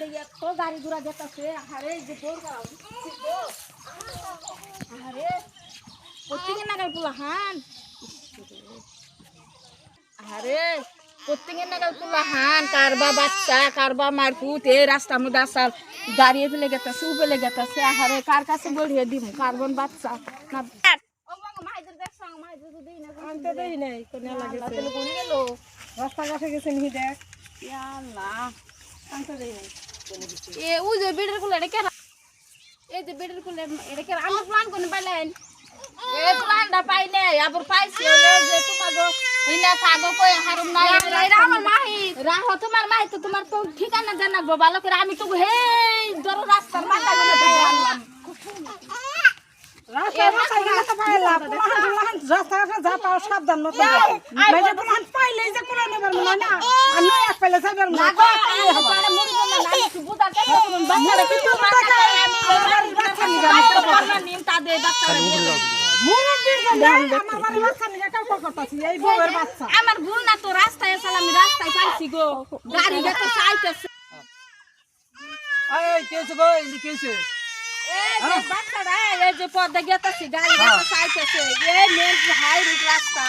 মধ্যে এত গাড়ি ঘোড়া যেতেছে আরে যে দৌড় করা আরে প্রত্যেকে নাগাল পোলা হান আরে প্রত্যেকে নাগাল পোলা হান কারবা বাচ্চা কারবা মারকুট এই রাস্তার মধ্যে আসার দাঁড়িয়ে ফেলে গেতেছে উপেলে গেতেছে আরে কার কাছে বলিয়ে দিব কার্বন বাচ্চা না মাইদের দেখছ মাইদের তো দেই না আনতে দেই নাই কোন লাগে তাহলে কোন গেল রাস্তা কাছে গেছে নি দেখ ইয়া আল্লাহ আনতে দেই নাই এ ওই যে বেডের কোলে এটা কেন এই যে বেডের কোলে এটা কেন আমার প্ল্যান কোন পাইলেন এ প্ল্যানটা পাই নাই আবার পাইছি ওই যে তোমাগো ইনা কাগো কই হারুম নাই এটা আমার মাহি রাহো তোমার মাহি তো তোমার তো ঠিকানা জানাবো ভালো করে আমি তো হেই ধরো রাস্তার মাথা গলে আনলাম রাস্তা মাথায় গেলে তো পাইলাম রাস্তা যা পাও সাবধান মতো মেজে প্ল্যান পাইলে যে কোন নেবার মনে না আর নয় এক পাইলে যাবার মনে না পারে মুড়ি বল না আমি বুদা কেন বাচ্চারা কি তো টাকা আমি বাচ্চা নিম তা দে বাচ্চারা নিয়ে মুরব্বির জন্য আমার বাড়ি বাচ্চা নিয়ে কাউ করতেছি এই বউয়ের বাচ্চা আমার ভুল না তো রাস্তায় আসলে আমি রাস্তায় পাইছি গো গাড়ি দেখতে চাইতেছে এই কেছে গো এই কেছে এই যে বাচ্চারা এই যে পথে গেতেছি গাড়ি দেখতে চাইতেছে এই মেন হাই রোড রাস্তা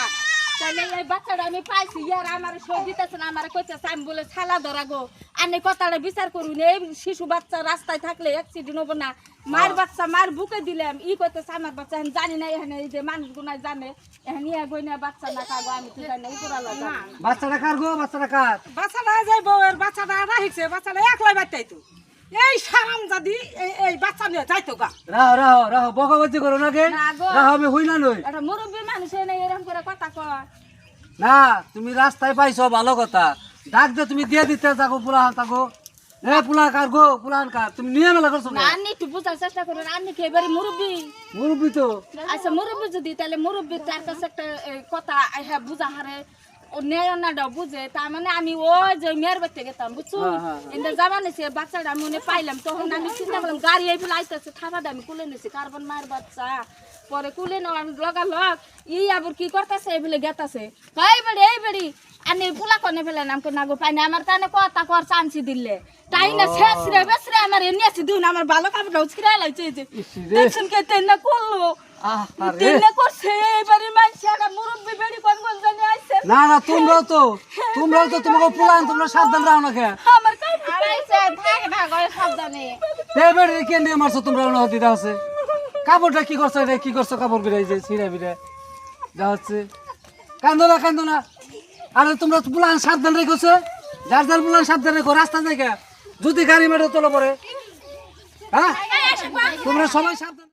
তাহলে এই বাচ্চাটা আমি পাইছি ইয়ার আমার সই দিতেছে না আমার কইতেছে আমি বলে ছালা ধরা গো আনে কথাটা বিচার করুন এই শিশু বাচ্চা রাস্তায় থাকলে অ্যাক্সিডেন্ট হবো না মার বাচ্চা মার বুকে দিলাম ই কইতেছে আমার বাচ্চা আমি জানি না এখানে এই যে মানুষগুলো জানে এখানে ইয়া গইনা বাচ্চা না কাগো আমি তো জানি উপর আল্লাহ জানে বাচ্চাটা কার গো বাচ্চাটা কার বাচ্চাটা যাই বউয়ের বাচ্চাটা রাখিছে বাচ্চাটা একলাই বাচ্চাই তো এই সারাম দাদি এই বাচ্চা নিয়ে যাইতো গা রাহো রাহো রাহো বকাবজি করো না কে না গো রাহো আমি হই না নই এটা মুরব্বী মানুষ এনে এরকম করে কথা কয় না তুমি রাস্তায় পাইছো ভালো কথা ডাক দে তুমি দিয়ে দিতে থাকো পুরা থাকো এ পুলা কার গো পুলান কার তুমি নিয়ে মেলা করছো না আন্নি একটু বুঝার চেষ্টা করুন আন্নি কি এবারে মুরব্বী মুরব্বি তো আচ্ছা মুরব্বী যদি তাহলে মুরব্বী তার কাছে একটা কথা হ্যাঁ বুঝা হারে ও নেয় না বুঝে তার মানে আমি ওই যে মেয়ের বাড়িতে গেতাম বুঝছো এনে যাবা নিছে বাচ্চাটা মনে পাইলাম তখন আমি চিন্তা করলাম গাড়ি এই ফেলে আইতেছে থাবাটা আমি কুলে নিছি কার্বন মায়ের বাচ্চা পরে কুলে নেওয়া লগা লগ ই আবার কি করতেছে এই বলে গেতাছে এই বেড়ি আনি পোলা কনে ফেলে নাম করে নাগো পাই না আমার কানে কথা কর চান্সি দিলে তাই না শেষ রে বেশ রে আমার এনিয়েছি দিন আমার ভালো কাপড় ছিড়া লাগছে যে দেখছেন কে তেন না করলো তেন করছে এবারে মানছে একটা মুরব্বি বেড়ি কোন কোন জানি আইছে না না তোমরাও তো তোমাকে পুলান তোমরা সাবধান রাও না কে আমার কাপড় আইছে থাকে না গয় সাবধানে এবার কে নিয়ে মারছো তোমরা না হতে আছে কাপড়টা কি করছো রে কি করছো কাপড় বিরাই যে ছিড়া বিরা যা হচ্ছে কান্দো না আরে তোমরা পুলান সাবধান রেখেছো যার যার পুলান সাবধান রেখো রাস্তা থেকে যদি গাড়ি মেরে তোলো পরে হ্যাঁ তোমরা সবাই সাবধান